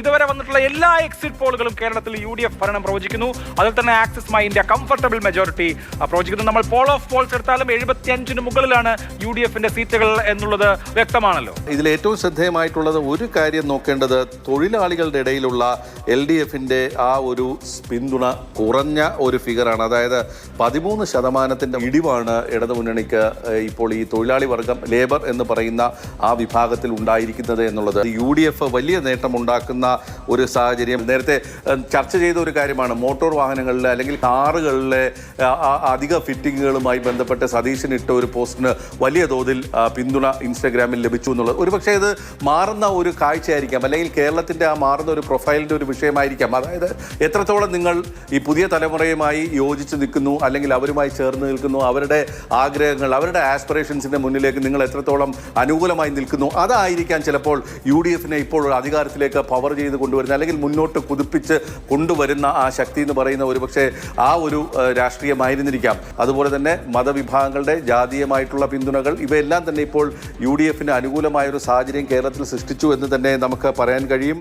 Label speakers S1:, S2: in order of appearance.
S1: ഇതുവരെ വന്നിട്ടുള്ള എല്ലാ എക്സിറ്റ് പോളുകളും കേരളത്തിൽ UDF ഭരണം പ്രവചിക്കുന്നു. അതിൽ തന്നെ axis my India comfortable majority പ്രവചിക്കുന്നു. നമ്മൾ പോൾ ഓഫ് പോൾസ് എടുത്താലും 75-ന് മുകളിലാണ് UDFന്റെ സീറ്റുകൾ എന്നുള്ളത് വ്യക്തമാണല്ലോ.
S2: ഇതിൽ ഏറ്റവും ശ്രദ്ധേയമായിട്ടുള്ളത് ഒരു കാര്യം നോക്കേണ്ടത് തൊഴിലാളികളുടെ ഇടയിലുള്ള LDFന്റെ ആ ഒരു പിന്തുണ കുറഞ്ഞ ഒരു ഫിഗറാണ്. അതായത് 13% ഇടിവാണ് ഇടതുമുന്നണിക്ക് ഇപ്പോൾ ഈ തൊഴിലാളി വർഗം ലേബർ എന്ന് പറയുന്ന ആ വിഭാഗത്തിൽ ഉണ്ടായിരിക്കുന്നത് എന്നുള്ളത്. UDF വലിയ നേട്ടമുണ്ടാക്കുന്ന ഒരു സാഹചര്യം നേരത്തെ ചർച്ച ചെയ്ത ഒരു കാര്യമാണ്. മോട്ടോർ വാഹനങ്ങളിലെ അല്ലെങ്കിൽ കാറുകളിലെ അധിക ഫിറ്റിങ്ങുകളുമായി ബന്ധപ്പെട്ട് സതീശൻ ഇട്ട ഒരു പോസ്റ്റിന് വലിയ തോതിൽ പിന്തുണ ഇൻസ്റ്റഗ്രാമിൽ ലഭിച്ചു എന്നുള്ളത് ഒരുപക്ഷെ ഇത് മാറുന്ന ഒരു കാഴ്ചയായിരിക്കാം, അല്ലെങ്കിൽ കേരളത്തിൻ്റെ ആ മാറുന്ന ഒരു പ്രൊഫൈലിൻ്റെ ഒരു വിഷയമായിരിക്കാം. അതായത് എത്രത്തോളം നിങ്ങൾ ഈ പുതിയ തലമുറയുമായി യോജിച്ച് നിൽക്കുന്നു, അല്ലെങ്കിൽ അവരുമായി ചേർന്ന് നിൽക്കുന്നു, അവരുടെ ആഗ്രഹങ്ങൾ, അവരുടെ ആസ്പിറേഷൻസിൻ്റെ മുന്നിലേക്ക് നിങ്ങൾ എത്രത്തോളം അനുകൂലമായി നിൽക്കുന്നു, അതായിരിക്കാം ചിലപ്പോൾ UDFനെ ഇപ്പോൾ അധികാരത്തിലേക്ക് പവർ ചെയ്ത് കൊണ്ടുവരുന്ന, അല്ലെങ്കിൽ മുന്നോട്ട് കുതിപ്പിച്ച് കൊണ്ടുവരുന്ന ആ ശക്തി എന്ന് പറയുന്ന ഒരുപക്ഷെ ആ ഒരു രാഷ്ട്രീയമായിരുന്നിരിക്കാം. അതുപോലെ തന്നെ മതവിഭാഗങ്ങളുടെ ജാതീയമായിട്ടുള്ള പിന്തുണകൾ ഇവയെല്ലാം തന്നെ ഇപ്പോൾ UDFന് അനുകൂലമായൊരു സാഹചര്യം കേരളത്തിൽ സൃഷ്ടിച്ചു എന്ന് തന്നെ നമുക്ക് പറയാൻ കഴിയും.